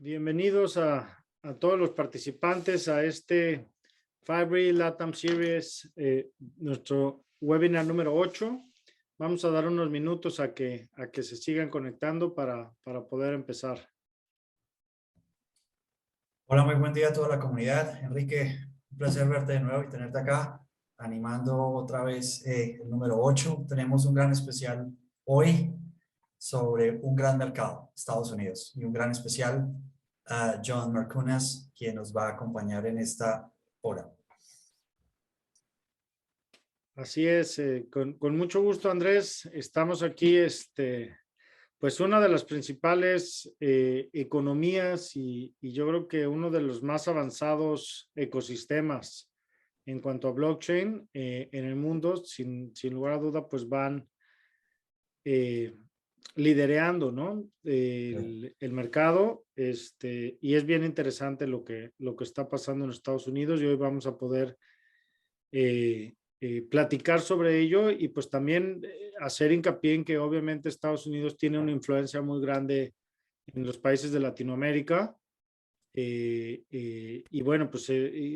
Bienvenidos a todos los participantes a este Fibree LATAM Series, nuestro webinar número 8. Vamos a dar unos minutos a que se sigan conectando para poder empezar. Hola, muy buen día a toda la comunidad. Enrique, un placer verte de nuevo y tenerte acá, animando otra vez el número 8. Tenemos un gran especial hoy sobre un gran mercado, Estados Unidos, y un gran especial a John Marcunas, quien nos va a acompañar en esta hora. Así es, con mucho gusto, Andrés. Estamos aquí, pues una de las principales economías y yo creo que uno de los más avanzados ecosistemas en cuanto a blockchain en el mundo, sin lugar a duda, pues van liderando, ¿no? El mercado, y es bien interesante lo que está pasando en Estados Unidos, y hoy vamos a poder platicar sobre ello y pues también hacer hincapié en que obviamente Estados Unidos tiene una influencia muy grande en los países de Latinoamérica, y bueno, pues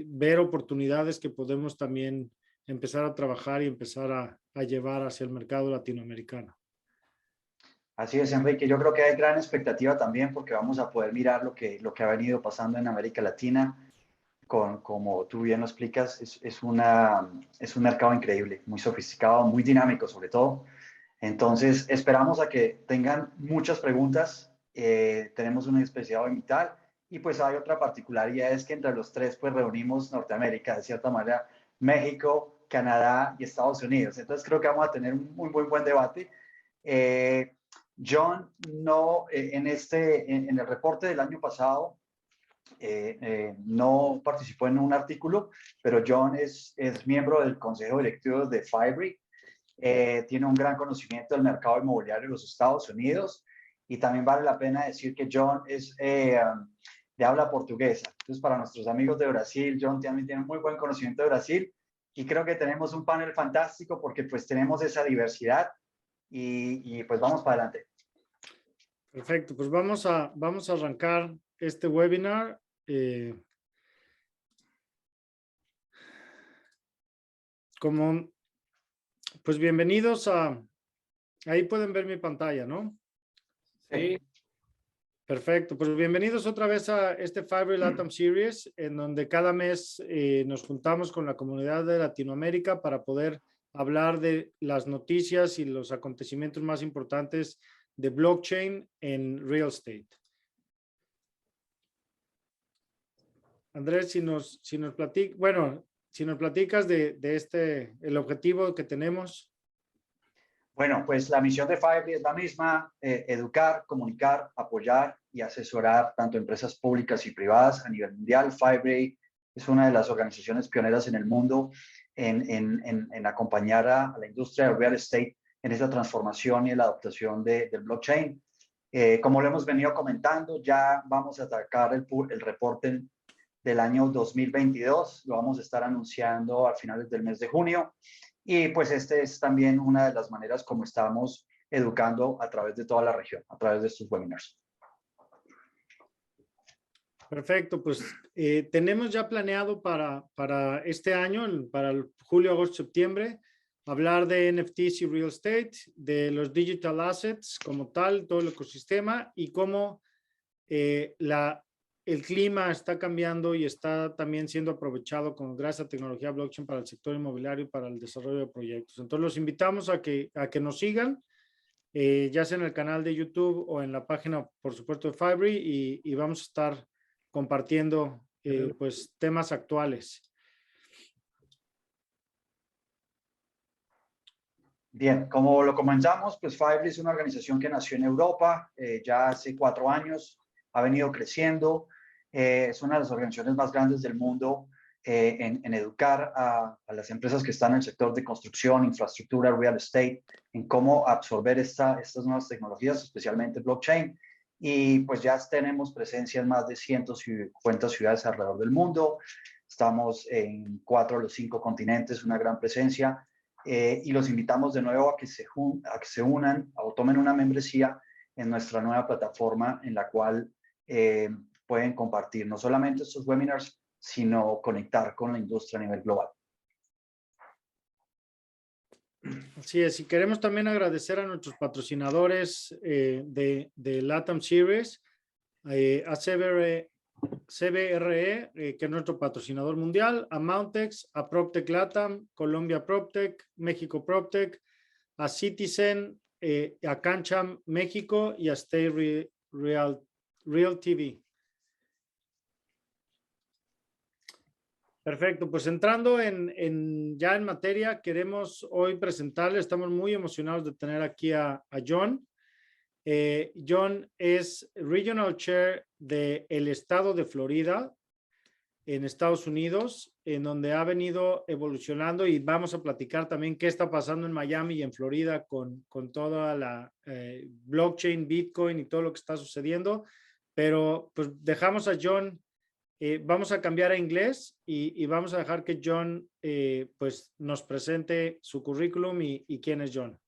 ver oportunidades que podemos también empezar a trabajar y empezar a llevar hacia el mercado latinoamericano. Así es, Enrique. Yo creo que hay gran expectativa también porque vamos a poder mirar lo que ha venido pasando en América Latina. Como tú bien lo explicas, es un mercado increíble, muy sofisticado, muy dinámico sobre todo. Entonces, esperamos a que tengan muchas preguntas. Tenemos un especial invitada y pues hay otra particularidad, es que entre los tres pues reunimos Norteamérica, de cierta manera, México, Canadá y Estados Unidos. Entonces, creo que vamos a tener un muy buen debate. John, en el reporte del año pasado, no participó en un artículo, pero John es miembro del Consejo Directivo de Fibree. Tiene un gran conocimiento del mercado inmobiliario de los Estados Unidos y también vale la pena decir que John es de habla portuguesa. Entonces, para nuestros amigos de Brasil, John también tiene muy buen conocimiento de Brasil y creo que tenemos un panel fantástico porque pues tenemos esa diversidad y pues vamos para adelante. Perfecto, pues vamos a arrancar este webinar. Pues bienvenidos ahí pueden ver mi pantalla, ¿no? Sí. Perfecto, pues bienvenidos otra vez a este Fibree LATAM Series, en donde cada mes nos juntamos con la comunidad de Latinoamérica para poder hablar de las noticias y los acontecimientos más importantes de blockchain en real estate. Andrés, si nos platicas de el objetivo que tenemos. Bueno, pues la misión de Fibree es la misma: educar, comunicar, apoyar y asesorar tanto empresas públicas y privadas a nivel mundial. Fibree es una de las organizaciones pioneras en el mundo en acompañar a la industria del real estate en esta transformación y en la adoptación del blockchain. Como lo hemos venido comentando, ya vamos a atacar el reporte del año 2022. Lo vamos a estar anunciando a finales del mes de junio. Y pues es también una de las maneras como estamos educando a través de toda la región, a través de estos webinars. Perfecto, pues tenemos ya planeado para este año, para el julio, agosto, septiembre, hablar de NFTs y real estate, de los digital assets como tal, todo el ecosistema y cómo el clima está cambiando y está también siendo aprovechado gracias a tecnología blockchain para el sector inmobiliario y para el desarrollo de proyectos. Entonces los invitamos a que nos sigan, ya sea en el canal de YouTube o en la página, por supuesto, de Fibree, y vamos a estar compartiendo pues temas actuales. Bien, como lo comenzamos, pues Fibree es una organización que nació en Europa ya hace 4 años, ha venido creciendo, es una de las organizaciones más grandes del mundo en educar a las empresas que están en el sector de construcción, infraestructura, real estate, en cómo absorber estas nuevas tecnologías, especialmente blockchain. Y pues ya tenemos presencia en más de 150 ciudades alrededor del mundo. Estamos en 4 de los 5 continentes, una gran presencia. Y los invitamos de nuevo a que se unan o tomen una membresía en nuestra nueva plataforma, en la cual pueden compartir no solamente estos webinars, sino conectar con la industria a nivel global. Así es, y queremos también agradecer a nuestros patrocinadores de LATAM Series, a CBRE, que es nuestro patrocinador mundial, a Mountex, a PropTech LATAM, Colombia PropTech, México PropTech, a Citizen, a Cancham México y a Stay Real TV. Perfecto, pues entrando ya en materia, queremos hoy presentarle, estamos muy emocionados de tener aquí a John. John es Regional Chair del Estado de Florida, en Estados Unidos, en donde ha venido evolucionando, y vamos a platicar también qué está pasando en Miami y en Florida con toda la blockchain, Bitcoin y todo lo que está sucediendo. Pero pues dejamos a John. Vamos a cambiar a inglés y vamos a dejar que John pues nos presente su currículum y quién es John.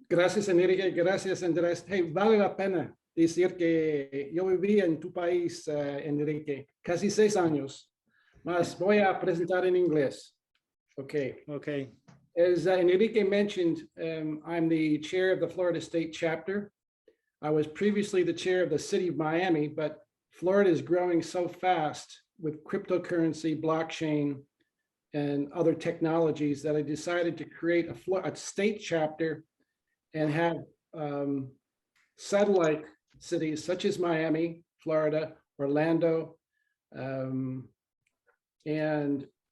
Gracias, Enrique. Gracias, Andrés. Hey, vale la pena decir que yo viví en tu país, Enrique, casi 6 años. Más voy a presentar en inglés. Okay. Okay. As Enrique mentioned, I'm the chair of the Florida State chapter. I was previously the chair of the city of Miami, but Florida is growing so fast with cryptocurrency, blockchain, and other technologies that I decided to create a state chapter and have satellite cities such as Miami, Florida, Orlando, and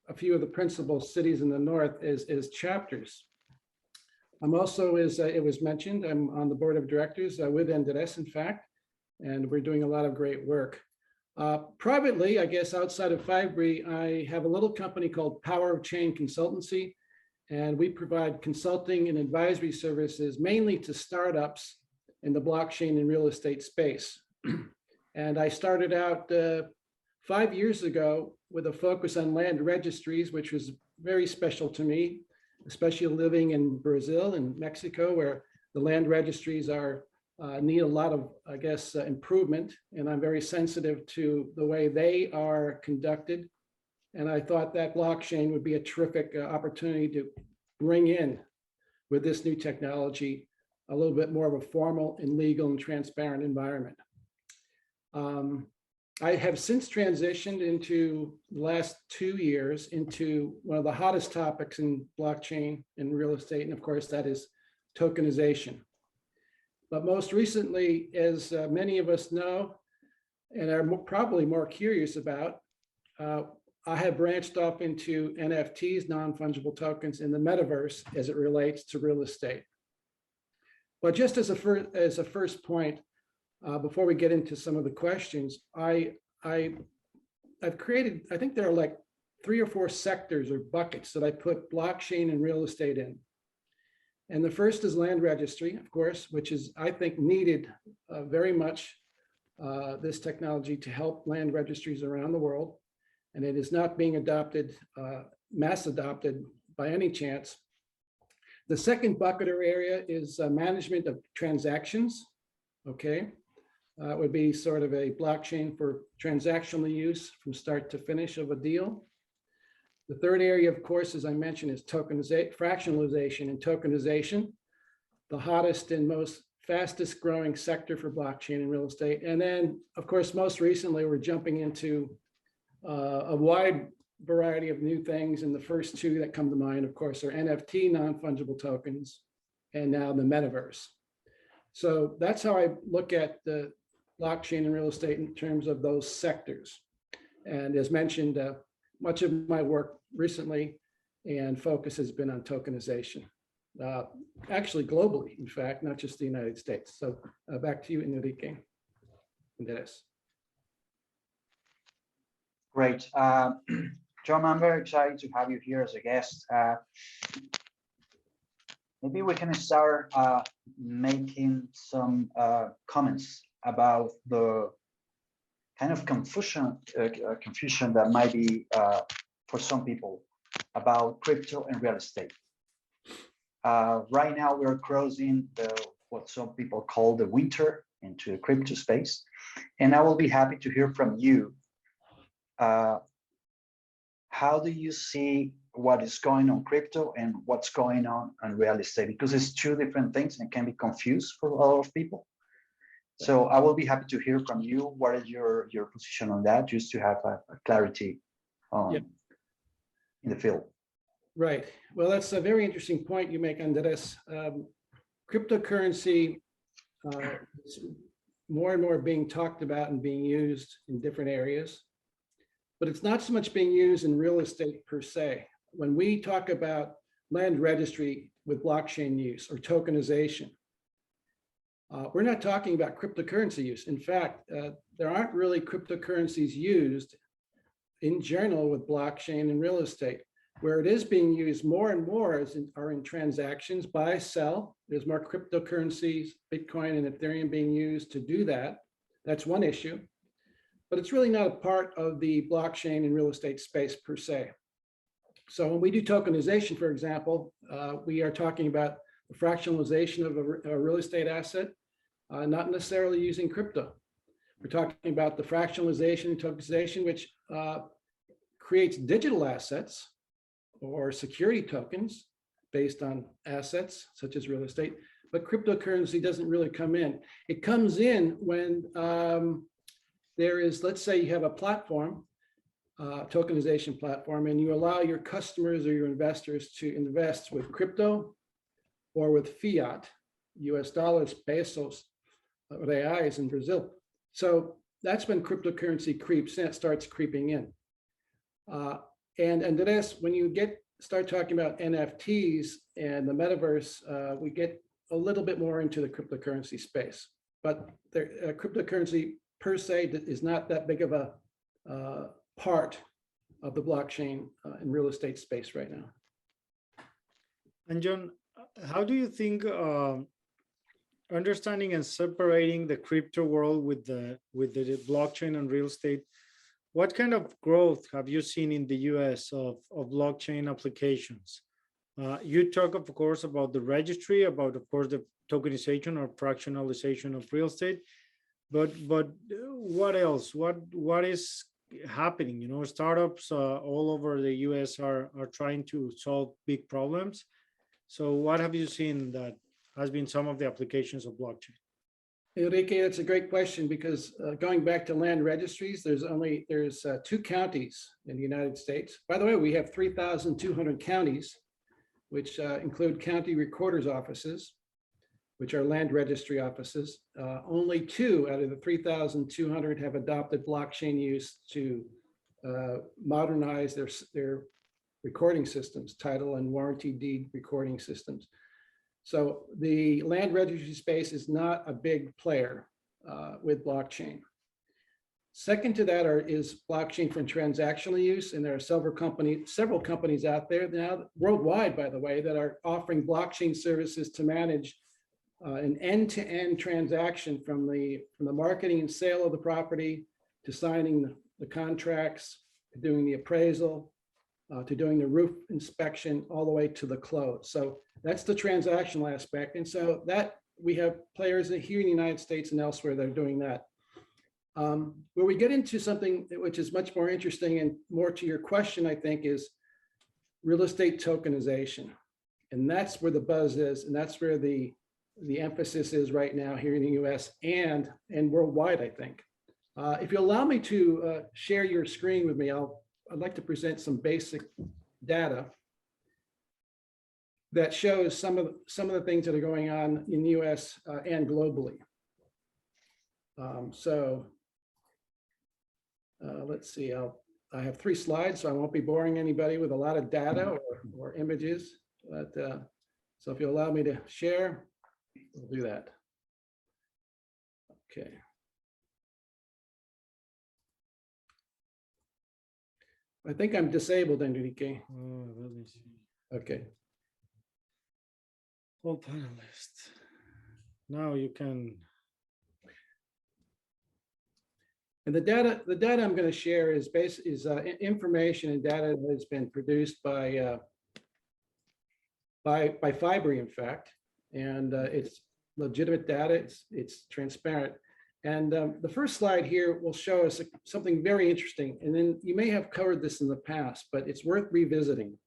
a few of the principal cities in the north as chapters. I'm also, as it was mentioned, I'm on the board of directors with Andrés, in fact, and we're doing a lot of great work. Privately, I guess outside of Fibree, I have a little company called Power of Chain Consultancy, and we provide consulting and advisory services mainly to startups in the blockchain and real estate space. And I started out 5 years ago with a focus on land registries, which was very special to me, especially living in Brazil and Mexico, where the land registries are need a lot of, I guess, improvement. And I'm very sensitive to the way they are conducted. And I thought that blockchain would be a terrific opportunity to bring in, with this new technology, a little bit more of a formal and legal and transparent environment. I have since transitioned into the last 2 years into one of the hottest topics in blockchain and real estate. And of course, that is tokenization. But most recently, as many of us know, and are probably more curious about, I have branched off into NFTs, non-fungible tokens, in the metaverse as it relates to real estate. But just as a first point, before we get into some of the questions, I've created, I think there are like 3 or 4 sectors or buckets that I put blockchain and real estate in. And the first is land registry, of course, which is, I think, needed very much, this technology to help land registries around the world. And it is not being adopted, mass adopted by any chance. The second bucket or area is management of transactions. Okay. It would be sort of a blockchain for transactional use from start to finish of a deal. The third area, of course, as I mentioned, is tokenization, fractionalization and tokenization, the hottest and most fastest growing sector for blockchain and real estate. And then, of course, most recently, we're jumping into a wide variety of new things. And the first 2 that come to mind, of course, are NFT, non-fungible tokens, and now the metaverse. So that's how I look at the blockchain and real estate in terms of those sectors. And as mentioned, much of my work recently and focus has been on tokenization, actually globally, in fact, not just the United States. So back to you, Enrique. Andrés. Great. John, I'm very excited to have you here as a guest. Maybe we can start making some comments about the kind of confusion that might be for some people about crypto and real estate. Right now, we're crossing what some people call the winter into the crypto space. And I will be happy to hear from you. How do you see what is going on crypto and what's going on real estate? Because it's two different things and can be confused for a lot of people. So I will be happy to hear from you. What is your position on that, just to have a clarity in the field? Right. Well, that's a very interesting point you make, Andrés. Cryptocurrency is more and more being talked about and being used in different areas, but it's not so much being used in real estate per se. When we talk about land registry with blockchain use or tokenization, we're not talking about cryptocurrency use. In fact, there aren't really cryptocurrencies used in general with blockchain and real estate. Where it is being used more and more are in transactions, buy, sell. There's more cryptocurrencies, Bitcoin and Ethereum being used to do that. That's one issue, but it's really not a part of the blockchain and real estate space per se. So when we do tokenization, for example, we are talking about the fractionalization of a real estate asset, not necessarily using crypto. We're talking about the fractionalization and tokenization, which creates digital assets or security tokens based on assets such as real estate, but cryptocurrency doesn't really come in. It comes in when there is, let's say you have a platform, tokenization platform, and you allow your customers or your investors to invest with crypto or with fiat, US dollars, pesos, reais in Brazil. So that's when cryptocurrency creeps in, it starts creeping in. And Andrés, when you start talking about NFTs and the metaverse, we get a little bit more into the cryptocurrency space. But cryptocurrency per se is not that big of a part of the blockchain and real estate space right now. And John, how do you think understanding and separating the crypto world with the blockchain and real estate, what kind of growth have you seen in the US of blockchain applications? You talk, of course, about the registry, about, of course, the tokenization or fractionalization of real estate, but what else? What is happening? You know, startups all over the US are trying to solve big problems. So what have you seen that has been some of the applications of blockchain? Enrique, that's a great question, because going back to land registries, there's 2 counties in the United States. By the way, we have 3,200 counties, which include county recorders offices, which are land registry offices. Only 2 out of the 3,200 have adopted blockchain use to modernize their recording systems, title and warranty deed recording systems. So the land registry space is not a big player with blockchain. Second to that is blockchain for transactional use, and there are several companies out there now worldwide, by the way, that are offering blockchain services to manage an end-to-end transaction from the marketing and sale of the property to signing the contracts, to doing the appraisal, to doing the roof inspection, all the way to the close. So that's the transactional aspect. And so that we have players here in the United States and elsewhere that are doing that. Where we get into something which is much more interesting and more to your question, I think, is real estate tokenization. And that's where the buzz is. And that's where the emphasis is right now here in the US and worldwide, I think. If you allow me to share your screen with me, I'd like to present some basic data that shows some of the things that are going on in the US and globally. Let's see, I have 3 slides, so I won't be boring anybody with a lot of data or images. But so if you allow me to share, we'll do that. Okay. I think I'm disabled, Enrique. Let me see. Okay. All panelists. Now you can. And the data I'm going to share is information and data that has been produced by Fibree, in fact, and it's legitimate data. It's transparent. And the first slide here will show us something very interesting. And then you may have covered this in the past, but it's worth revisiting.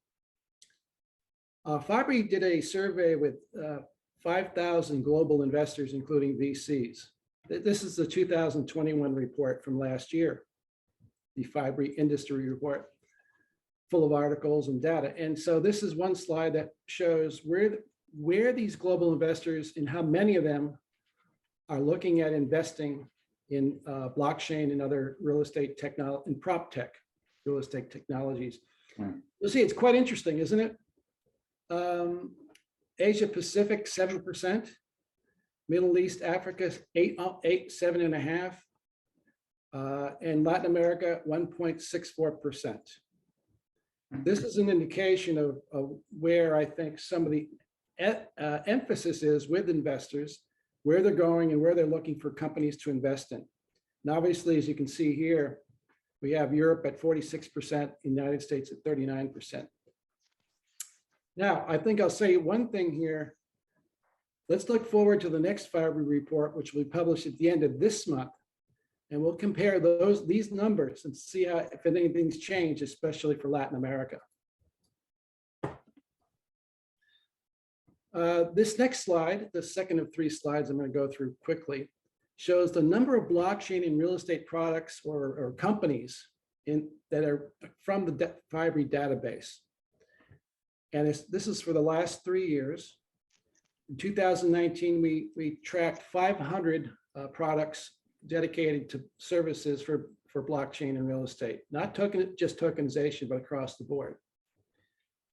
Fibree did a survey with 5,000 global investors, including VCs. This is the 2021 report from last year, the Fibree industry report, full of articles and data. And so this is one slide that shows where these global investors and how many of them are looking at investing in blockchain and other real estate technology and prop tech, real estate technologies. You'll see it's quite interesting, isn't it? Asia Pacific, 7%, Middle East, Africa, 7.5%, and Latin America, 1.64%. This is an indication of where I think some of the emphasis is with investors, where they're going and where they're looking for companies to invest in. And obviously, as you can see here, we have Europe at 46%, United States at 39%. Now, I think I'll say one thing here. Let's look forward to the next Fibree report, which will be published at the end of this month. And we'll compare these numbers and see if anything's changed, especially for Latin America. This next slide, the second of 3 slides I'm going to go through quickly, shows the number of blockchain and real estate products or companies that are from the Fibree database. And this is for the last 3 years. In 2019, we tracked 500 products dedicated to services for blockchain and real estate, not just tokenization, but across the board.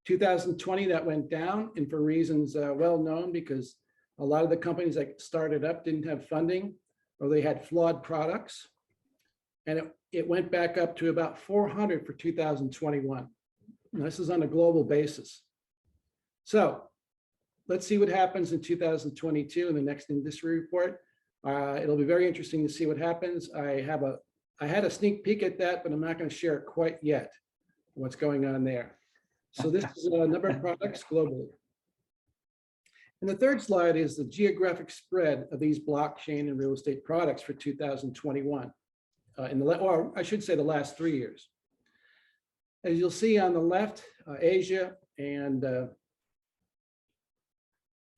2020, that went down, and for reasons well known, because a lot of the companies that started up didn't have funding or they had flawed products. And it went back up to about 400 for 2021. And this is on a global basis. So let's see what happens in 2022 in the next industry report. It'll be very interesting to see what happens. I had a sneak peek at that, but I'm not going to share it quite yet, what's going on there. So this is a number of products globally. And the third slide is the geographic spread of these blockchain and real estate products for 2021, or I should say the last 3 years. As you'll see on the left, Asia and the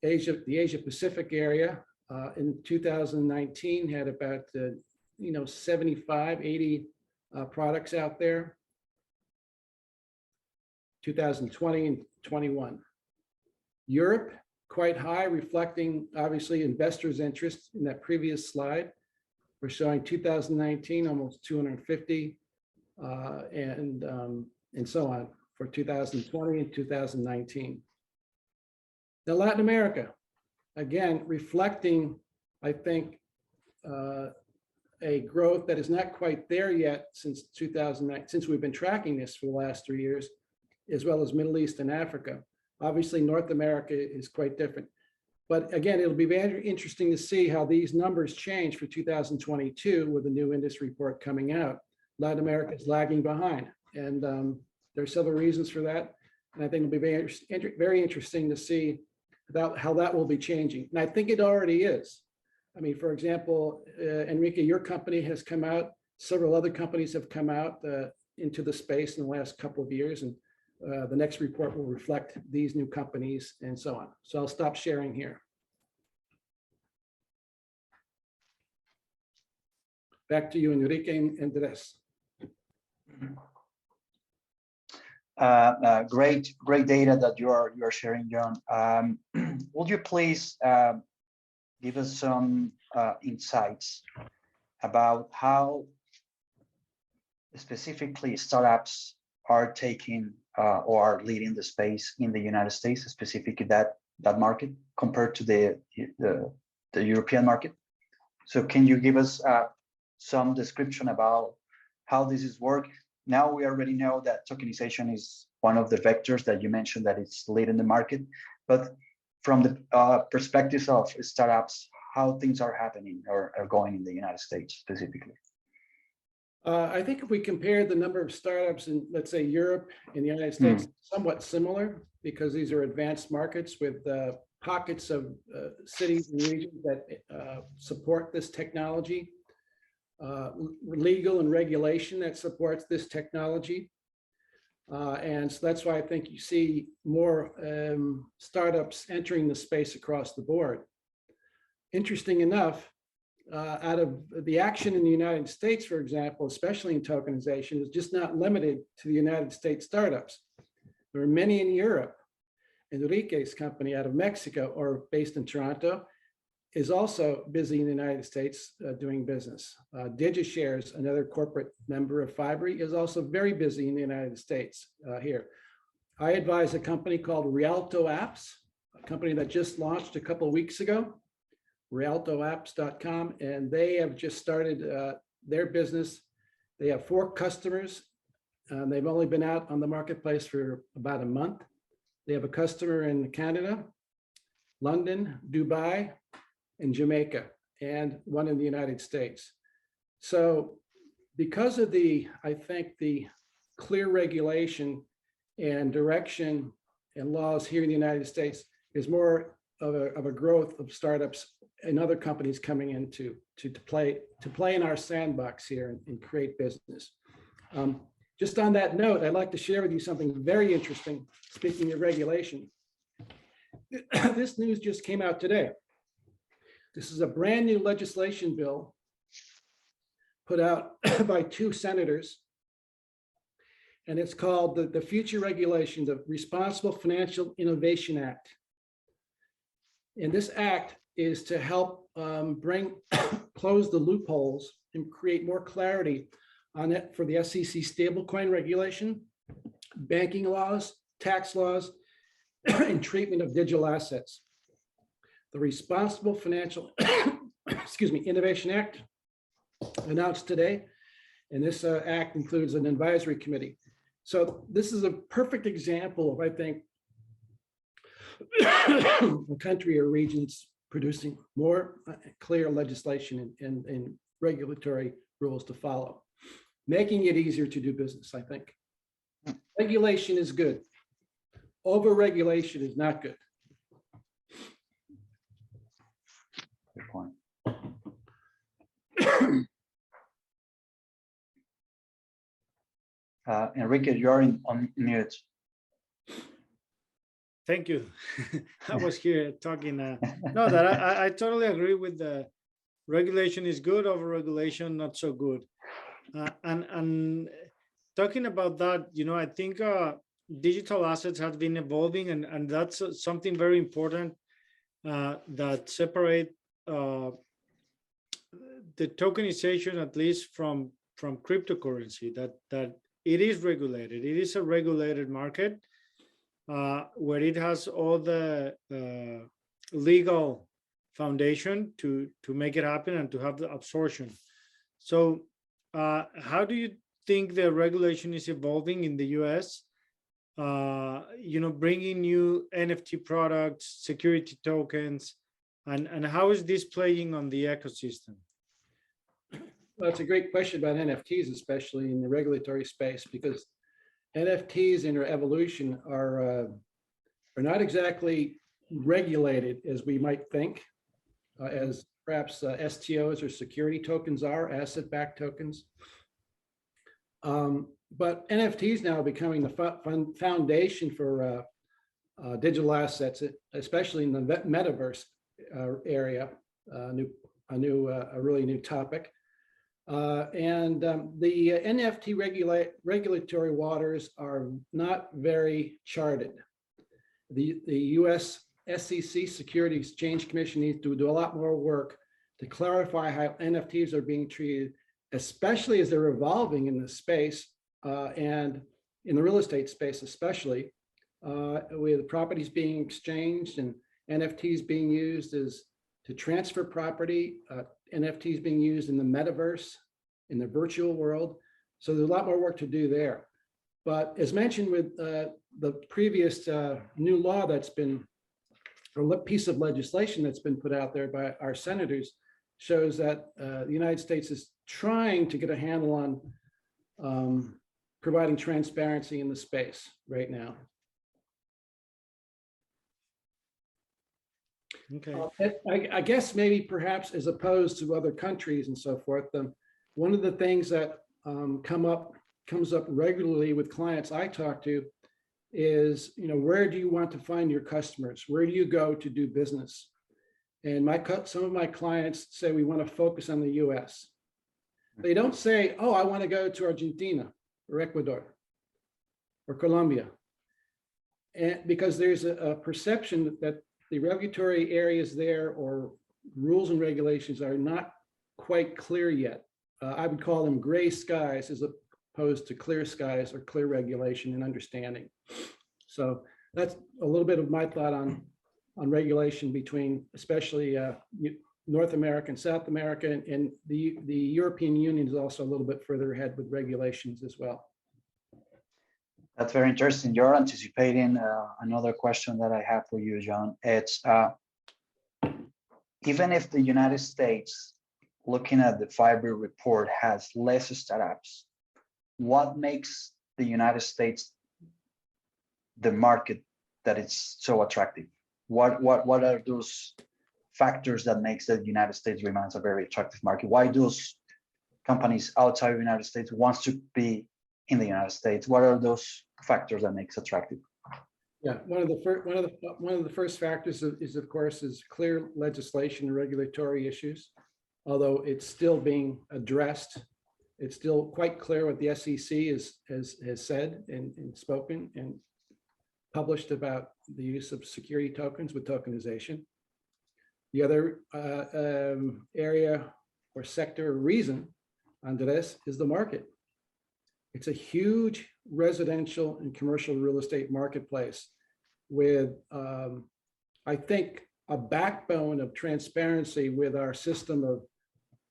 Asia Pacific area in 2019 had about 75, 80 products out there. 2020 and 21. Europe, quite high, reflecting obviously investors' interest in that previous slide. We're showing 2019, almost 250, and so on for 2020 and 2019. Now, Latin America, again, reflecting, I think, a growth that is not quite there yet since 2009, since we've been tracking this for the last 3 years, as well as Middle East and Africa. Obviously, North America is quite different. But again, it'll be very interesting to see how these numbers change for 2022 with the new industry report coming out. Latin America is lagging behind, and there are several reasons for that. And I think it'll be very interesting to see how that will be changing. And I think it already is. I mean, for example, Enrique, your company has come out, several other companies have come out into the space in the last couple of years, and the next report will reflect these new companies and so on. So I'll stop sharing here. Back to you, Enrique and Andrés. Great data that you are sharing, John. Would you please give us some insights about how specifically startups are taking or are leading the space in the United States, specifically that market compared to the European market? So can you give us some description about how this is work? Now we already know that tokenization is one of the vectors that you mentioned that it's leading the market, but from the perspectives of startups, how things are happening or are going in the United States specifically? I think if we compare the number of startups in, let's say, Europe and the United States, somewhat similar, because these are advanced markets with pockets of cities and regions that support this technology, legal and regulation that supports this technology. And so that's why I think you see more startups entering the space across the board. Interesting enough, out of the action in the United States, for example, especially in tokenization, is just not limited to the United States startups. There are many in Europe. Enrique's company out of Mexico, or based in Toronto, is also busy in the United States doing business. DigiShares, another corporate member of Fibree, is also very busy in the United States here. I advise a company called Rialto Apps, a company that just launched a couple of weeks ago, rialtoapps.com, and they have just started their business. They have 4 customers. They've only been out on the marketplace for about a month. They have a customer in Canada, London, Dubai, and Jamaica, and one in the United States. So because of I think the clear regulation and direction and laws here in the United States, there's more of a growth of startups and other companies coming in to play in our sandbox here and create business. Just on that note, I'd like to share with you something very interesting. Speaking of regulation, this news just came out today. This is a brand new legislation bill put out by 2 senators, and it's called the Future Regulations of Responsible Financial Innovation Act. And this act is to help close the loopholes and create more clarity on it for the SEC stablecoin regulation, banking laws, tax laws, and treatment of digital assets. The Responsible Financial Innovation Act announced today, and this act includes an advisory committee. So this is a perfect example of, I think, a country or regions producing more clear legislation and regulatory rules to follow, making it easier to do business, I think. Regulation is good. Over-regulation is not good. Good point. Enrique, you are on mute. Thank you. I was here talking. No, that I totally agree with the regulation is good, over-regulation not so good. And talking about that, you know, I think digital assets have been evolving, and that's something very important that separate the tokenization, at least from cryptocurrency, that it is regulated. It is a regulated market where it has all the legal foundation to make it happen and to have the absorption. So how do you think the regulation is evolving in the US? You know, bringing new NFT products, security tokens, and how is this playing on the ecosystem? Well, it's a great question about NFTs, especially in the regulatory space, because NFTs in their evolution are not exactly regulated as we might think, as perhaps STOs or security tokens are, asset-backed tokens. But NFTs now are becoming the foundation for digital assets, especially in the metaverse area, a really new topic. And the NFT regulatory waters are not very charted. The US SEC, Security Exchange Commission, needs to do a lot more work to clarify how NFTs are being treated, especially as they're evolving in the space and in the real estate space, especially with properties being exchanged and NFTs being used to transfer property, NFTs being used in the metaverse, in the virtual world. So there's a lot more work to do there. But as mentioned with the previous new law that's been, or piece of legislation that's been put out there by our senators, shows that the United States is trying to get a handle on providing transparency in the space right now. Okay. I guess maybe perhaps as opposed to other countries and so forth, one of the things that comes up regularly with clients I talk to is, where do you want to find your customers? Where do you go to do business? And some of my clients say we want to focus on the US. They don't say, oh, I want to go to Argentina or Ecuador or Colombia. And because there's a perception that the regulatory areas there or rules and regulations are not quite clear yet. I would call them gray skies as opposed to clear skies or clear regulation and understanding. So that's a little bit of my thought on regulation between especially North America and South America, and the European Union is also a little bit further ahead with regulations as well. That's very interesting. You're anticipating another question that I have for you, John. It's even if the United States, looking at the Fibree report, has less startups, what makes the United States the market that it's so attractive? What are those factors that makes the United States remains a very attractive market? Why those companies outside of the United States wants to be in the United States? What are those factors that makes attractive? Yeah, one of the first factors is of course clear legislation and regulatory issues. Although it's still being addressed, it's still quite clear what the SEC has said and spoken and published about the use of security tokens with tokenization. The other area or sector or reason, Andrés, is the market. It's a huge residential and commercial real estate marketplace with, I think, a backbone of transparency with our system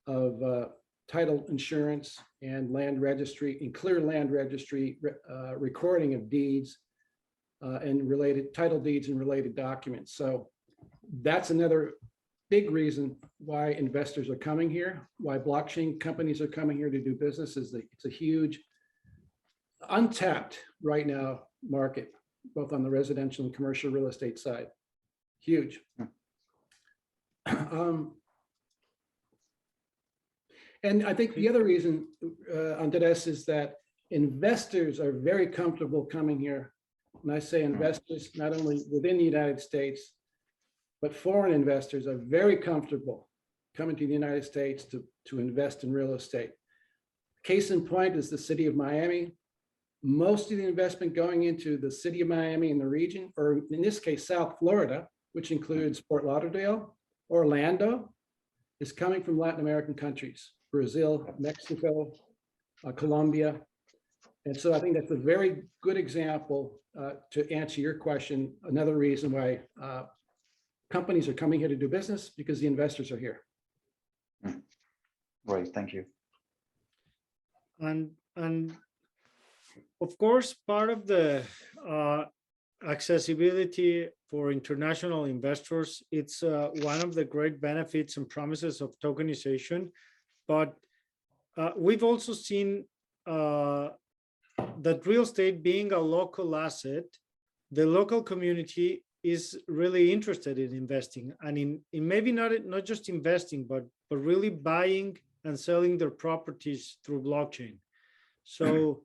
of title insurance and land registry and clear land registry recording of deeds and related title deeds and related documents. So that's another big reason why investors are coming here, why blockchain companies are coming here to do business, is that it's a huge untapped right now market, both on the residential and commercial real estate side. Huge. And I think the other reason, Andrés, is that investors are very comfortable coming here. And I say investors, not only within the United States, but foreign investors are very comfortable coming to the United States to invest in real estate. Case in point is the city of Miami. Most of the investment going into the city of Miami and the region, or in this case, South Florida, which includes Fort Lauderdale, Orlando, is coming from Latin American countries, Brazil, Mexico, Colombia. And so I think that's a very good example to answer your question. Another reason why companies are coming here to do business, because the investors are here. Right, thank you. And of course, part of the accessibility for international investors, it's one of the great benefits and promises of tokenization. But we've also seen that real estate being a local asset, the local community is really interested in investing, and in maybe not just investing, but really buying and selling their properties through blockchain. So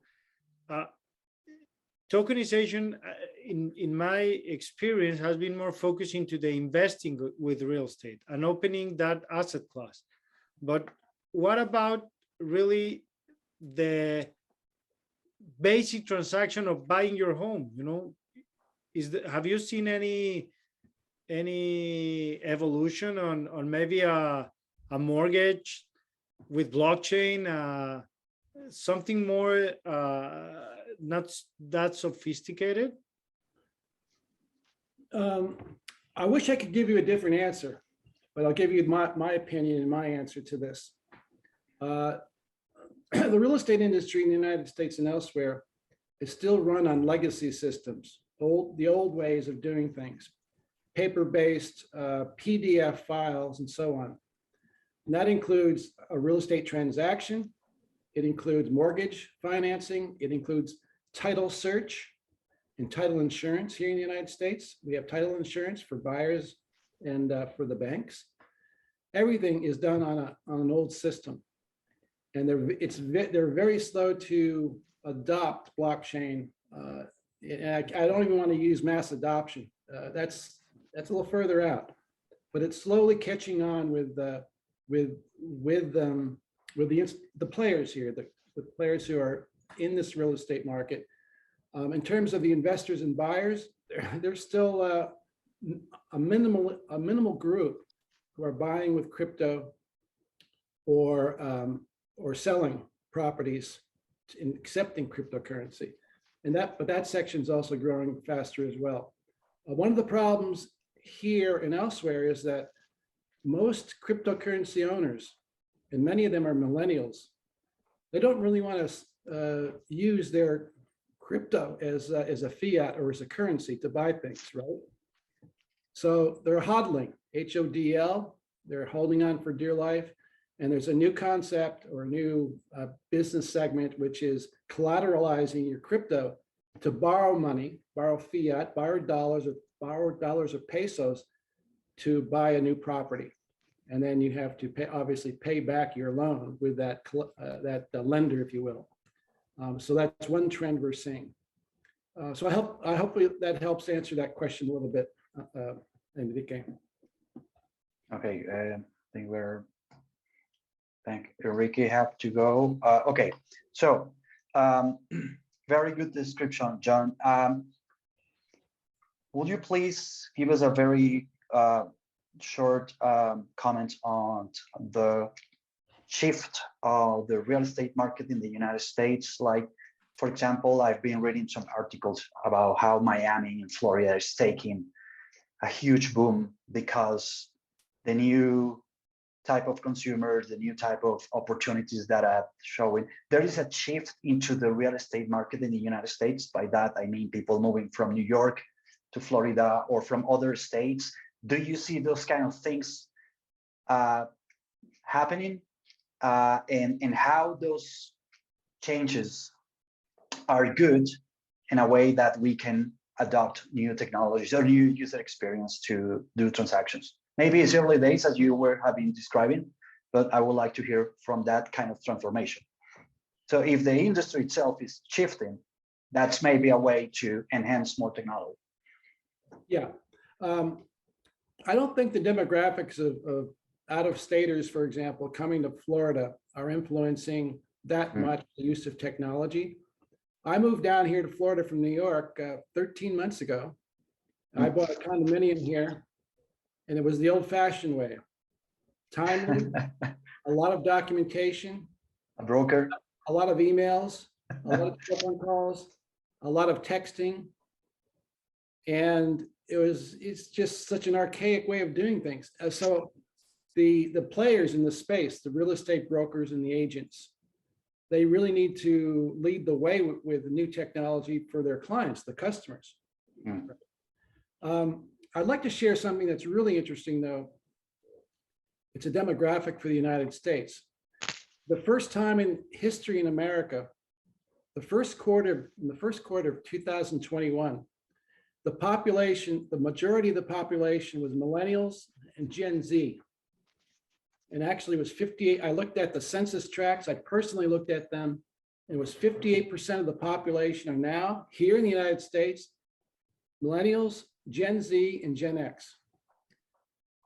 tokenization, in my experience, has been more focusing to the investing with real estate and opening that asset class. But what about really the basic transaction of buying your home? You know, have you seen any evolution on maybe a mortgage with blockchain, something more not that sophisticated? I wish I could give you a different answer, but I'll give you my opinion and my answer to this. The real estate industry in the United States and elsewhere is still run on legacy systems, the old ways of doing things, paper-based PDF files and so on. And that includes a real estate transaction. It includes mortgage financing. It includes title search and title insurance here in the United States. We have title insurance for buyers and for the banks. Everything is done on an old system, and they're very slow to adopt blockchain. And I don't even want to use mass adoption. That's a little further out, but it's slowly catching on with the players here, the players who are in this real estate market. In terms of the investors and buyers, there's still a minimal group who are buying with crypto or selling properties and accepting cryptocurrency. But that section is also growing faster as well. One of the problems here and elsewhere is that most cryptocurrency owners, and many of them are millennials, they don't really want to use their crypto as a fiat or as a currency to buy things, right? So they're hodling, HODL, they're holding on for dear life. And there's a new concept or a new business segment, which is collateralizing your crypto to borrow money, borrow fiat, borrow dollars or pesos to buy a new property. And then you have to obviously pay back your loan with that lender, if you will. So that's one trend we're seeing. So I hope that helps answer that question a little bit, Enrique. Okay, I think Enrique have to go. Okay, so very good description, John. Would you please give us a very short comment on the shift of the real estate market in the United States? Like, for example, I've been reading some articles about how Miami and Florida is taking a huge boom because the new type of consumers, the new type of opportunities that are showing. There is a shift into the real estate market in the United States. By that, I mean people moving from New York to Florida or from other states. Do you see those kind of things happening? And how those changes are good in a way that we can adopt new technologies or new user experience to do transactions? Maybe it's early days as you have been describing, but I would like to hear from that kind of transformation. So if the industry itself is shifting, that's maybe a way to enhance more technology. Yeah. I don't think the demographics of out-of-staters, for example, coming to Florida are influencing that much the use of technology. I moved down here to Florida from New York 13 months ago. I bought a condominium here, and it was the old-fashioned way. Timely, a lot of documentation, A broker. a lot of emails, a lot of telephone calls, a lot of texting. And it's just such an archaic way of doing things. So the players in the space, the real estate brokers and the agents, they really need to lead the way with new technology for their clients, the customers. I'd like to share something that's really interesting, though. It's a demographic for the United States. The first time in history in America, in the first quarter of 2021, the population, the majority of the population was millennials and Gen Z. And actually it was 58, I looked at the census tracts, I personally looked at them, and it was 58% of the population are now here in the United States, millennials, Gen Z, and Gen X.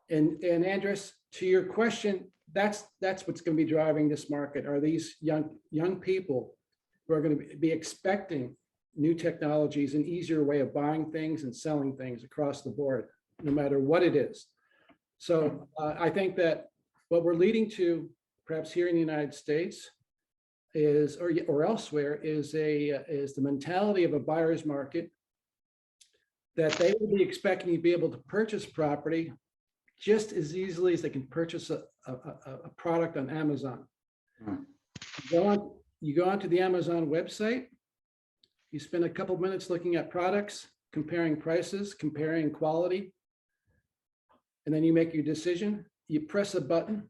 And Andres, to your question, that's what's going to be driving this market, are these young people who are going to be expecting new technologies, an easier way of buying things and selling things across the board, no matter what it is. So I think that what we're leading to, perhaps here in the United States, is or elsewhere, is the mentality of a buyer's market, that they will be expecting to be able to purchase property just as easily as they can purchase a product on Amazon. You go onto the Amazon website, you spend a couple minutes looking at products, comparing prices, comparing quality, and then you make your decision. You press a button,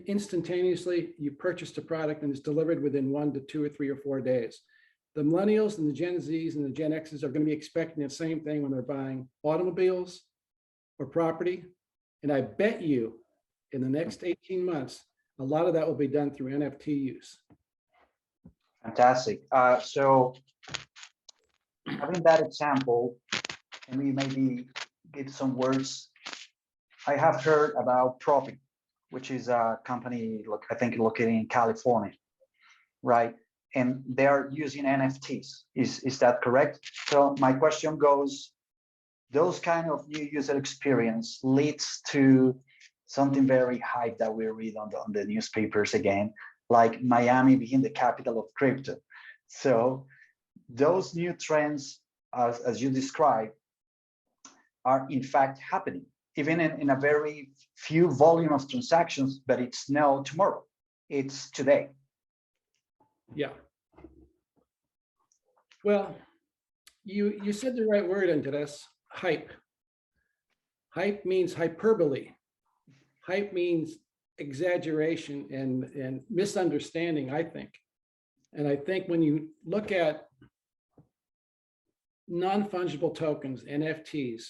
instantaneously you purchased a product and it's delivered within 1 to 2 or 3 or 4 days. The millennials and the Gen Zs and the Gen Xs are going to be expecting the same thing when they're buying automobiles, or property. And I bet you in the next 18 months, a lot of that will be done through NFT use. Fantastic. So having that example, can we maybe give some words? I have heard about Profit, which is a company, I think, located in California, right? And they are using NFTs. Is that correct? So my question goes, those kind of new user experience leads to something very hype that we read on the newspapers again, like Miami being the capital of crypto. So those new trends, as you described, are in fact happening, even in a very few volume of transactions, but it's no tomorrow, it's today. Yeah. Well, you said the right word, Andrés, hype. Hype means hyperbole. Hype means exaggeration and misunderstanding, I think. And I think when you look at non-fungible tokens, NFTs,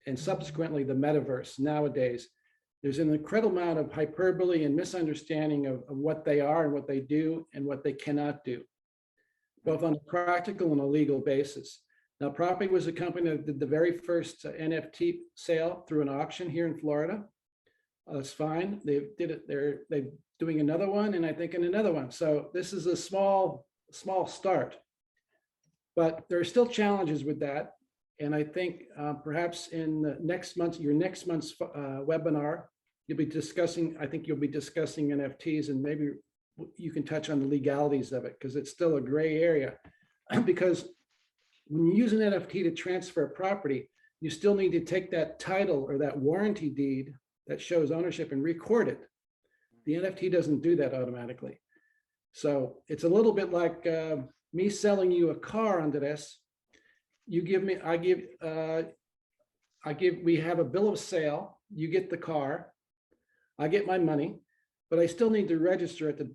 and subsequently the metaverse nowadays, there's an incredible amount of hyperbole and misunderstanding of what they are and what they do and what they cannot do, both on a practical and a legal basis. Now, Property was a company that did the very first NFT sale through an auction here in Florida. That's fine. They did it. They're doing another one, and I think in another one. So this is a small start, but there are still challenges with that. And I think perhaps in the next month, your next month's webinar, you'll be discussing. I think you'll be discussing NFTs, and maybe you can touch on the legalities of it, because it's still a gray area. Because when you use an NFT to transfer a property, you still need to take that title or that warranty deed that shows ownership and record it. The NFT doesn't do that automatically. So it's a little bit like me selling you a car, Andrés. You give me, we have a bill of sale, you get the car, I get my money, but I still need to register at the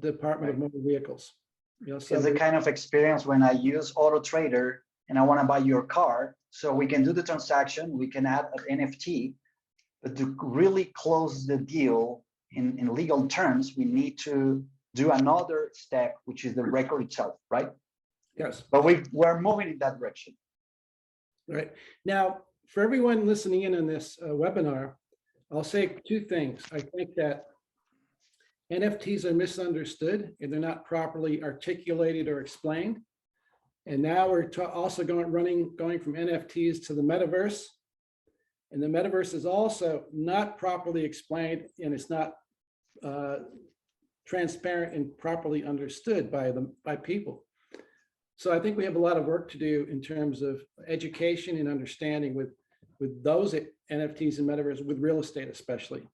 Department of Motor Vehicles. You know, so it's the kind of experience when I use Auto Trader and I want to buy your car, so we can do the transaction, we can add an NFT, but to really close the deal in legal terms, we need to do another step, which is the record itself, right? yes. But we're moving in that direction. Right. Now, for everyone listening in on this webinar, I'll say two things. I think that NFTs are misunderstood and they're not properly articulated or explained. And now we're also going from NFTs to the metaverse. And the metaverse is also not properly explained, and it's not transparent and properly understood by people. So I think we have a lot of work to do in terms of education and understanding with those NFTs and metaverse, with real estate especially.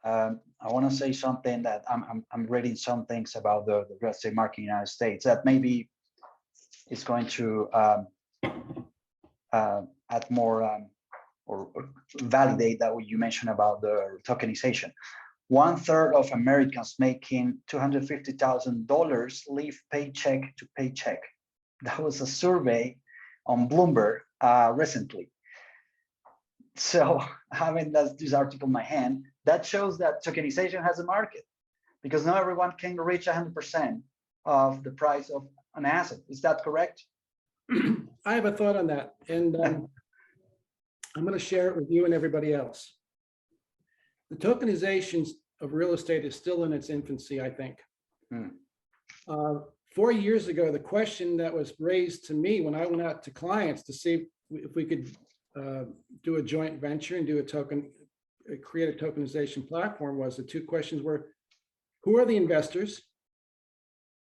I want to say something that I'm reading some things about the real estate market in the United States that maybe is going to add more or validate that what you mentioned about the tokenization. 1/3 of Americans making $250,000 live paycheck to paycheck. That was a survey on Bloomberg recently. So having this article in my hand, that shows that tokenization has a market, because not everyone can reach 100% of the price of an asset. Is that correct? I have a thought on that, and I'm going to share it with you and everybody else. The tokenization of real estate is still in its infancy, I think. 4 years ago, the question that was raised to me when I went out to clients to see if we could do a joint venture and do create a tokenization platform was, the two questions were, who are the investors?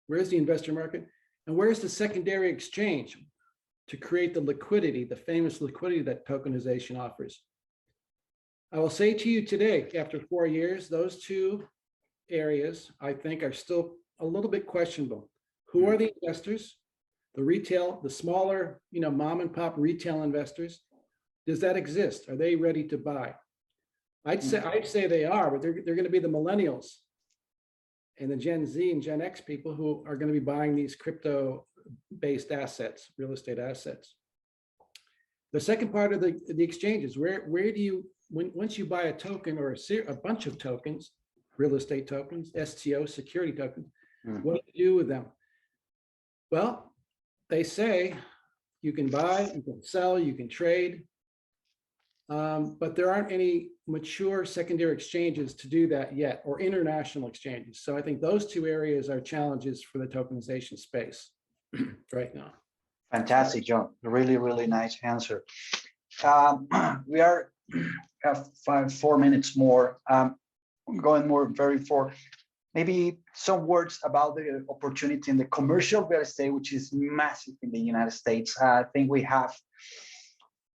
Where's the investor market? And where's the secondary exchange to create the liquidity, the famous liquidity that tokenization offers? I will say to you today, after 4 years, those two areas I think are still a little bit questionable. Who are the investors? The retail, the smaller, mom and pop retail investors. Does that exist? Are they ready to buy? I'd say they are, but they're going to be the millennials and the Gen Z and Gen X people who are going to be buying these crypto-based assets, real estate assets. The second part of the exchanges, where do you, once you buy a token or a bunch of tokens, real estate tokens, STO, security tokens, what do you do with them? Well, they say you can buy, you can sell, you can trade, but there aren't any mature secondary exchanges to do that yet, or international exchanges. So I think those two areas are challenges for the tokenization space right now. Fantastic, John. Really, really nice answer. We have 4 minutes more. Going more very for maybe some words about the opportunity in the commercial real estate, which is massive in the United States. I think we have,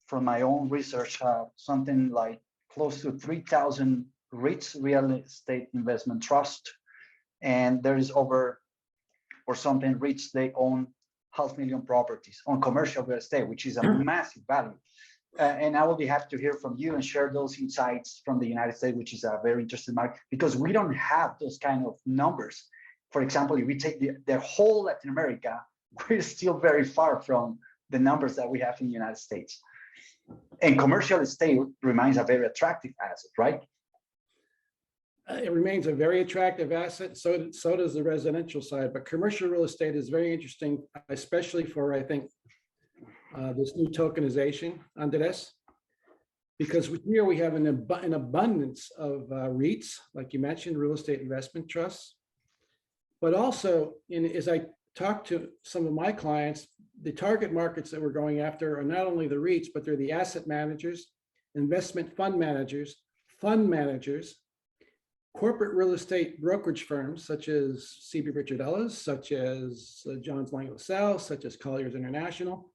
from my own research, something like close to 3,000 REITs, real estate investment trust, and there is over, or something REITs, they own 500,000 properties on commercial real estate, which is a massive value. And I will be happy to hear from you and share those insights from the United States, which is a very interesting market, because we don't have those kind of numbers. For example, if we take the whole Latin America, we're still very far from the numbers that we have in the United States. And commercial estate remains a very attractive asset, right? It remains a very attractive asset. So does the residential side, but commercial real estate is very interesting, especially for, I think, this new tokenization, Andrés, because here we have an abundance of REITs, like you mentioned, real estate investment trusts, but also, as I talk to some of my clients, the target markets that we're going after are not only the REITs, but they're the asset managers, investment fund managers, corporate real estate brokerage firms, such as CB Richard Ellis, such as Johns Lang LaSalle, such as Colliers International.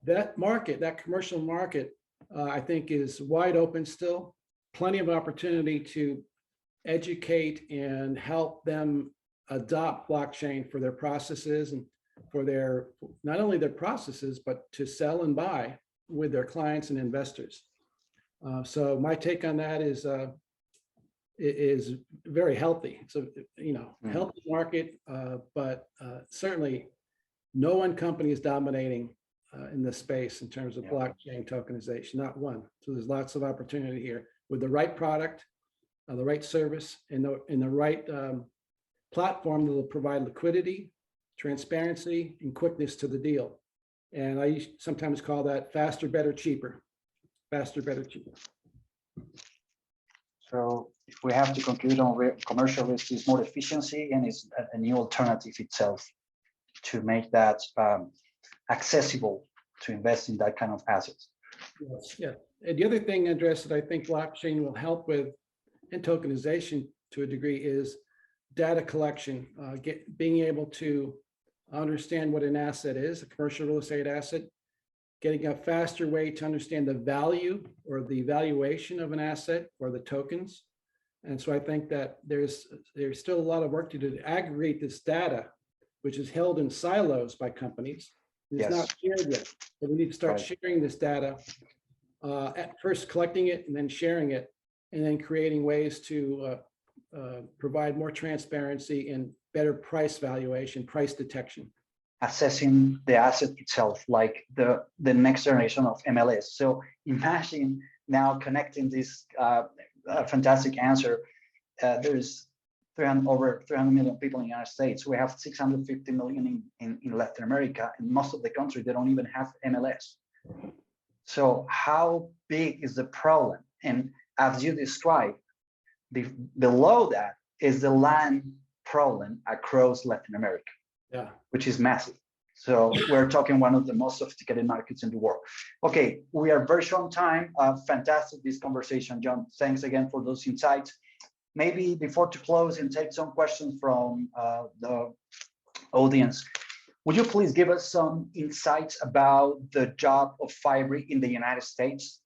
That market, that commercial market, I think is wide open still. Plenty of opportunity to educate and help them adopt blockchain for their processes and for their, not only their processes, but to sell and buy with their clients and investors. So my take on that is very healthy. So, healthy market, but certainly no one company is dominating in this space in terms of blockchain tokenization, not one. So there's lots of opportunity here with the right product, the right service, and the right platform that will provide liquidity, transparency, and quickness to the deal. And I sometimes call that faster, better, cheaper. Faster, better, cheaper. So if we have to conclude on commercial risk, is more efficiency and is a new alternative itself to make that accessible to invest in that kind of assets. Yes, yeah. And the other thing, Andrés, that I think blockchain will help with, and tokenization to a degree, is data collection, being able to understand what an asset is, a commercial real estate asset, getting a faster way to understand the value or the valuation of an asset or the tokens. And so I think that there's still a lot of work to do to aggregate this data, which is held in silos by companies. It's not shared yet, but we need to start sharing this data, at first collecting it and then sharing it, and then creating ways to provide more transparency and better price valuation, price detection. Assessing the asset itself, like the next generation of MLS. So imagine now connecting this fantastic answer. There's over 300 million people in the United States. We have 650 million in Latin America, and most of the country, they don't even have MLS. So how big is the problem? And as you described, below that is the land problem across Latin America, which is massive. So we're talking one of the most sophisticated markets in the world. Okay, we are very short on time. Fantastic, this conversation, John. Thanks again for those insights. Maybe before to close and take some questions from the audience, would you please give us some insights about the job of Fibree in the United States?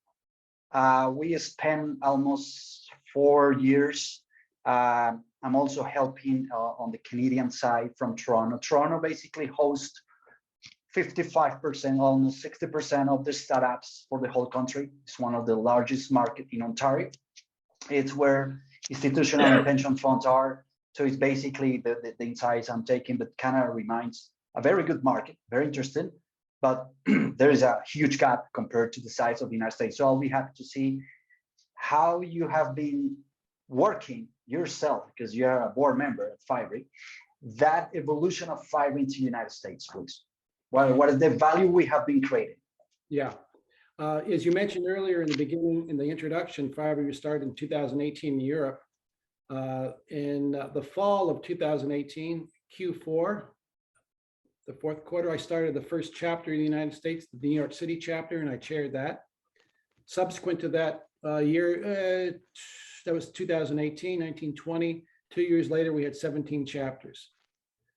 We spent almost 4 years. I'm also helping on the Canadian side from Toronto. Toronto basically hosts 55%, almost 60% of the startups for the whole country. It's one of the largest markets in Ontario. It's where institutional and pension funds are. So it's basically the insights I'm taking, but Canada remains a very good market, very interesting. but there is a huge gap compared to the size of the United States. So I'll be happy to see how you have been working yourself, because you're a board member at Fibree, that evolution of Fibree into the United States, please. What is the value we have been creating? Yeah. As you mentioned earlier in the beginning, in the introduction, Fibree started in 2018 in Europe. In the fall of 2018, Q4, the fourth quarter, I started the first chapter in the United States, the New York City chapter, and I chaired that. Subsequent to that year, that was 2018, 19, 20. 2 years later, we had 17 chapters.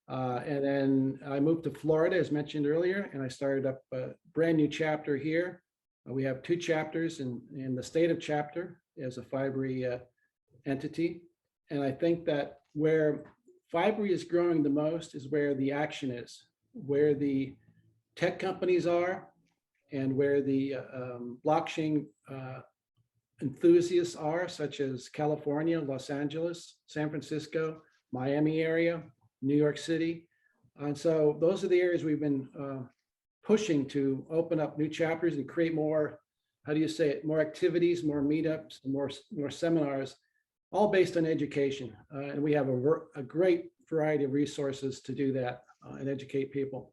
And then I moved to Florida, as mentioned earlier, and I started up a brand new chapter here. We have 2 chapters in the state of chapter as a Fibree entity. And I think that where Fibree is growing the most is where the action is, where the tech companies are, and where the blockchain enthusiasts are, such as California, Los Angeles, San Francisco, Miami area, New York City. And so those are the areas we've been pushing to open up new chapters and create more, how do you say it, more activities, more meetups, more seminars, all based on education. And we have a great variety of resources to do that and educate people.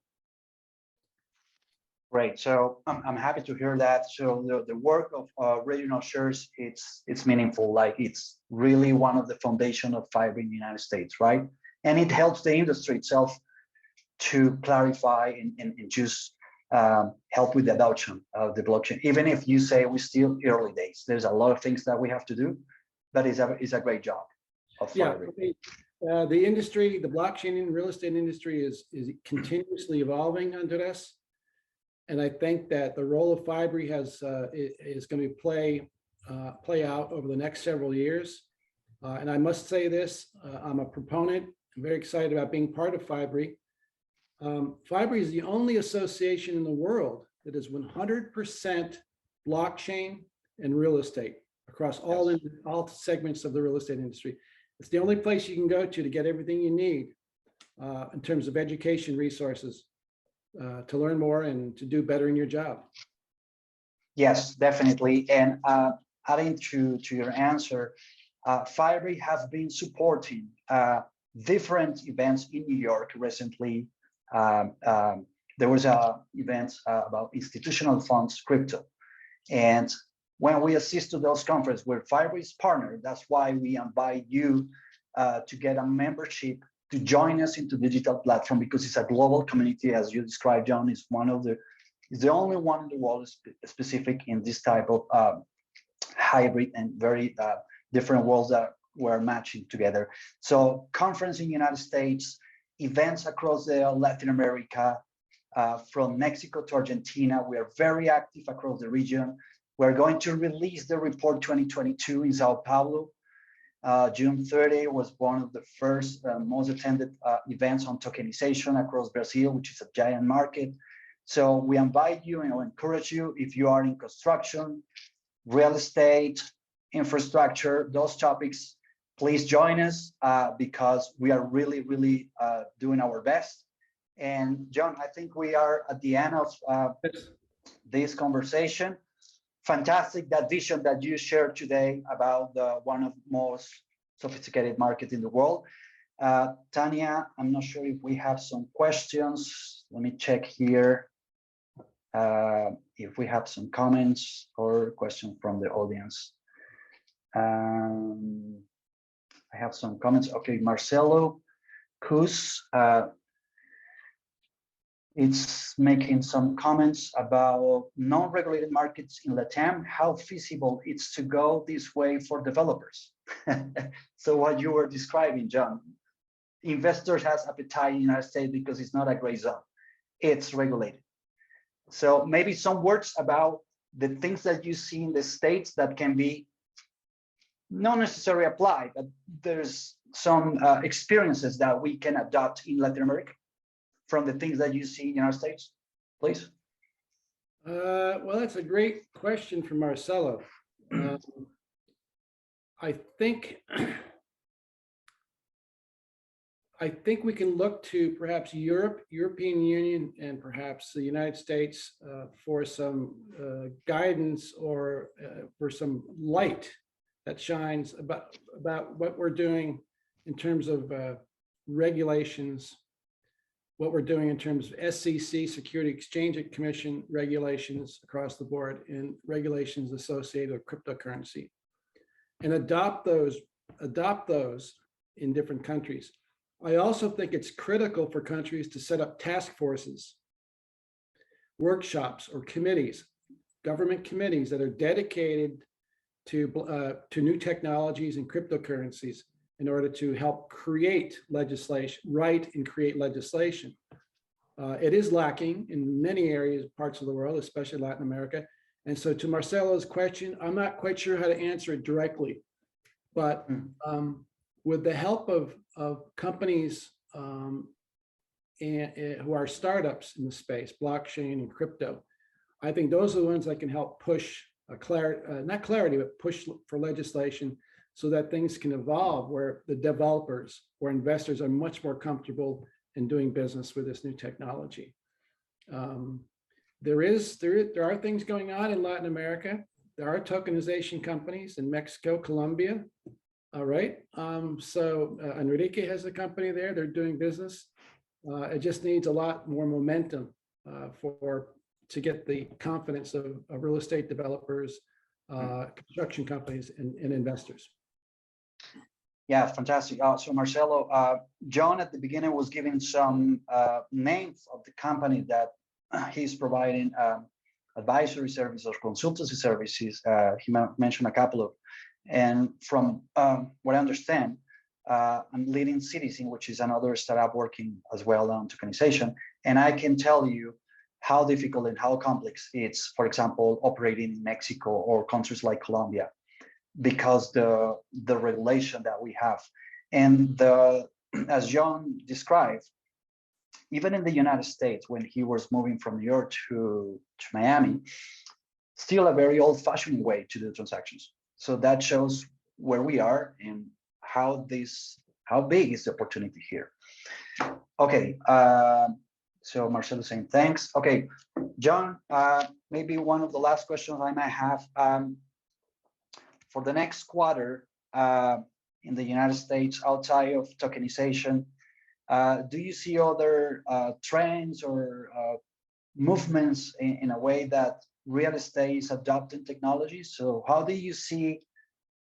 Great. So I'm happy to hear that. So the work of regional shares, it's meaningful. Like, it's really one of the foundation of Fibree in the United States, right? And it helps the industry itself to clarify and just help with the adoption of the blockchain. Even if you say we're still early days, there's a lot of things that we have to do, but it's a great job of Fibree. Yeah, the industry, the blockchain and real estate industry is continuously evolving, Andrés. And I think that the role of Fibree is going to play out over the next several years. And I must say this, I'm a proponent. I'm very excited about being part of Fibree. Fibree is the only association in the world that is 100% blockchain and real estate across all segments of the real estate industry. It's the only place you can go to get everything you need in terms of education resources to learn more and to do better in your job. Yes, definitely. And adding to your answer, Fibree has been supporting different events in New York recently. There was an event about institutional funds, crypto. And when we assist to those conferences where Fibree is partner, that's why we invite you to get a membership to join us into digital platform, because it's a global community, as you described, John. Is the only one in the world specific in this type of hybrid and very different worlds that we're matching together. So conference in the United States, events across Latin America, from Mexico to Argentina. We are very active across the region. We're going to release the report 2022 in Sao Paulo. June 30 was one of the first most attended events on tokenization across Brazil, which is a giant market. So we invite you and encourage you, if you are in construction, real estate, infrastructure, those topics, please join us because we are really, really doing our best. And John, I think we are at the end of this conversation. Fantastic, that vision that you shared today about one of the most sophisticated markets in the world. Tanya, I'm not sure if we have some questions. Let me check here if we have some comments or questions from the audience. I have some comments. Okay, Marcelo Cus, it's making some comments about non-regulated markets in LATAM, how feasible it's to go this way for developers. So what you were describing, John, investors has appetite in the United States because it's not a gray zone, it's regulated. So maybe some words about the things that you see in the States that can be not necessarily applied, but there's some experiences that we can adopt in Latin America from the things that you see in the United States, please? Well, that's a great question from Marcelo. I think I think we can look to perhaps European Union, and perhaps the United States for some guidance or for some light that shines about what we're doing in terms of regulations, what we're doing in terms of SEC, Security Exchange Commission regulations across the board, and regulations associated with cryptocurrency, and adopt those in different countries. I also think it's critical for countries to set up task forces, workshops, or committees, government committees that are dedicated to new technologies and cryptocurrencies in order to help create legislation, write and create legislation. It is lacking in many areas, parts of the world, especially Latin America. And so to Marcelo's question, I'm not quite sure how to answer it directly, but with the help of companies who are startups in the space, blockchain and crypto, I think those are the ones that can help push not clarity, but push for legislation so that things can evolve where the developers or investors are much more comfortable in doing business with this new technology. There are things going on in Latin America. There are tokenization companies in Mexico, Colombia. All right. So Enrique has a company there. They're doing business. It just needs a lot more momentum to get the confidence of real estate developers, construction companies, and investors. Yeah, fantastic. So Marcelo, John at the beginning was giving some names of the company that he's providing advisory services or consultancy services. He mentioned a couple of, and from what I understand, I'm leading Citizen, which is another startup working as well on tokenization. And I can tell you how difficult and how complex it's, for example, operating in Mexico or countries like Colombia, because the regulation that we have. And as John described, even in the United States, when he was moving from New York to Miami, still a very old-fashioned way to do transactions. So that shows where we are and how big is the opportunity here. Okay, so Marcelo saying thanks. Okay, John, maybe one of the last questions I might have. For the next quarter in the United States, outside of tokenization, do you see other trends or movements in a way that real estate is adopting technology? So how do you see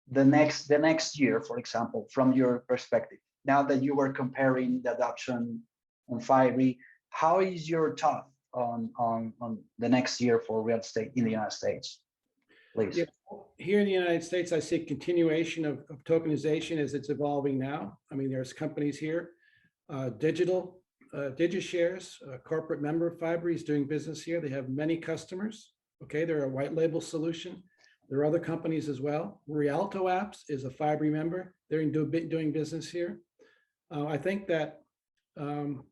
the next year, for example, from your perspective? Now that you were comparing the adoption on Fibree, how is your thought on the next year for real estate in the United States? Please. Yeah. Here in the United States, I see a continuation of tokenization as it's evolving now. I mean, there's companies here, DigiShares, a corporate member of Fibree, is doing business here. They have many customers. Okay, they're a white label solution. There are other companies as well. Rialto Apps is a Fibree member. They're doing business here. I think that, in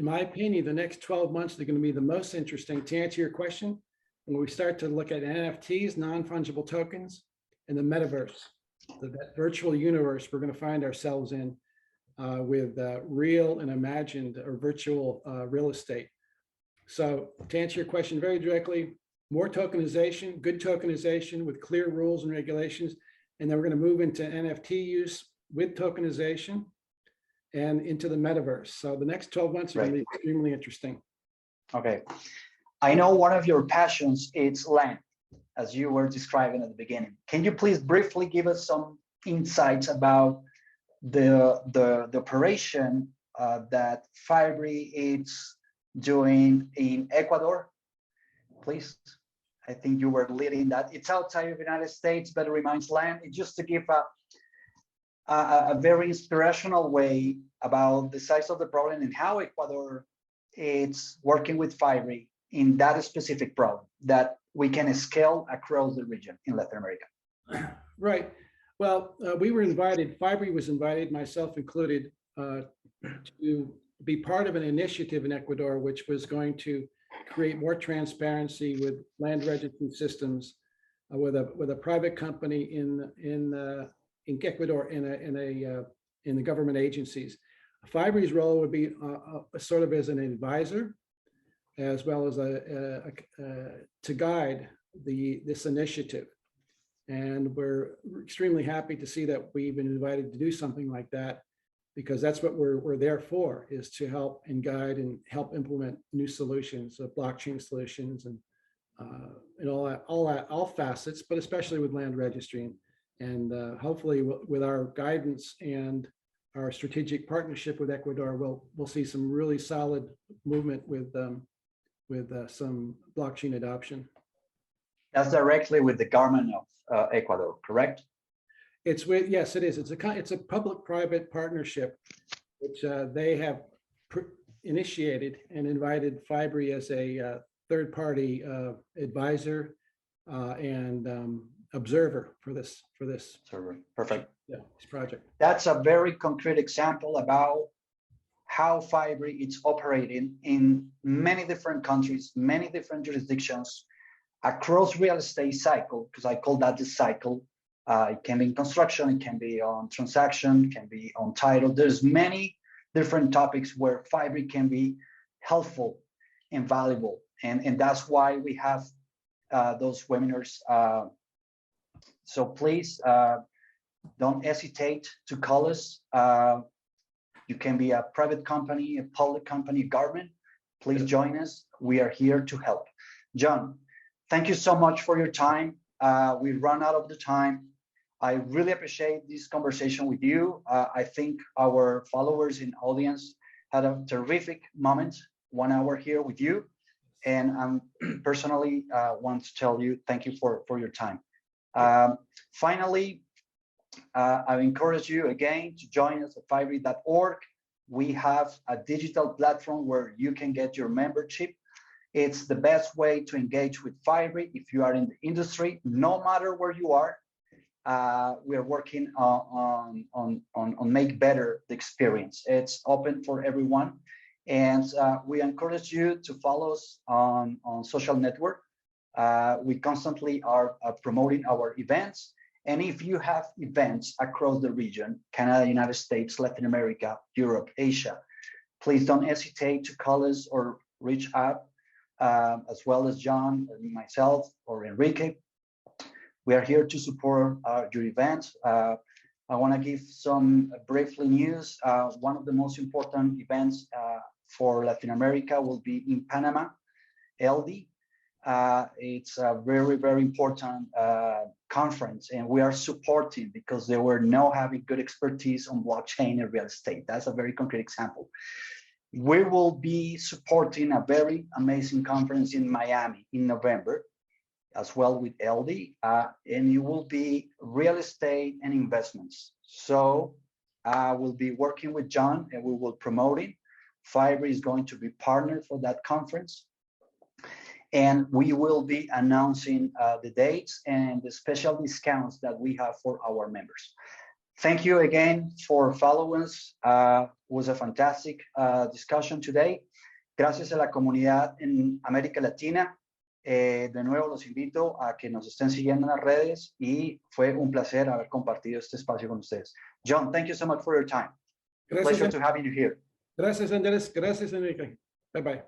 my opinion, the next 12 months are going to be the most interesting. To answer your question, when we start to look at NFTs, non-fungible tokens, and the metaverse, that virtual universe we're going to find ourselves in with real and imagined or virtual real estate. So to answer your question very directly, more tokenization, good tokenization with clear rules and regulations, and then we're going to move into NFT use with tokenization and into the metaverse. So the next 12 months are going to be extremely interesting. Okay. I know one of your passions is land, as you were describing at the beginning. Can you please briefly give us some insights about the operation that Fibree is doing in Ecuador, please? I think you were leading that. It's outside of the United States, but it remains land. It's just to give a very inspirational way about the size of the problem and how Ecuador is working with Fibree in that specific problem that we can scale across the region in Latin America. Right. Well, we were invited, Fibree was invited, myself included, to be part of an initiative in Ecuador, which was going to create more transparency with land registry systems, with a private company in Ecuador in the government agencies. Fibree's role would be sort of as an advisor, as well as to guide this initiative. And we're extremely happy to see that we've been invited to do something like that, because that's what we're there for, is to help and guide and help implement new solutions, blockchain solutions, and all facets, but especially with land registering. And hopefully with our guidance and our strategic partnership with Ecuador, we'll see some really solid movement with some blockchain adoption. That's directly with the government of Ecuador, correct? It's with, yes, it is. It's a public-private partnership, which they have initiated and invited Fibree as a third-party advisor and observer for this. Perfect. Yeah, this project. That's a very concrete example about how Fibree is operating in many different countries, many different jurisdictions across real estate cycle, because I call that the cycle. It can be in construction, it can be on transaction, it can be on title. There's many different topics where Fibree can be helpful and valuable. And that's why we have those webinars. So please don't hesitate to call us. You can be a private company, a public company, government. Please join us. We are here to help. John, thank you so much for your time. We run out of the time. I really appreciate this conversation with you. I think our followers and audience had a terrific moment, 1 hour here with you. And I personally want to tell you, thank you for your time. Finally, I encourage you again to join us at fibree.org. We have a digital platform where you can get your membership. It's the best way to engage with Fibree if you are in the industry, no matter where you are. We are working on make better the experience. It's open for everyone. And we encourage you to follow us on social network. We constantly are promoting our events. And if you have events across the region, Canada, United States, Latin America, Europe, Asia, please don't hesitate to call us or reach out, as well as John, and myself, or Enrique. We are here to support your events. I want to give some briefly news. One of the most important events for Latin America will be in Panama, LD. It's a very, very important conference, and we are supporting because they were not having good expertise on blockchain and real estate. That's a very concrete example. We will be supporting a very amazing conference in Miami in November, as well with LD, and it will be real estate and investments. So we'll be working with John, and we will promote it. Fibree is going to be partner for that conference. And we will be announcing the dates and the special discounts that we have for our members. Thank you again for following us. It was a fantastic discussion today. Gracias a la comunidad en América Latina. De nuevo los invito a que nos estén siguiendo en las redes y fue un placer haber compartido este espacio con ustedes. John, thank you so much for your time. Gracias, Pleasure to having you here. Gracias, Andrés. Gracias, Enrique. Bye-bye.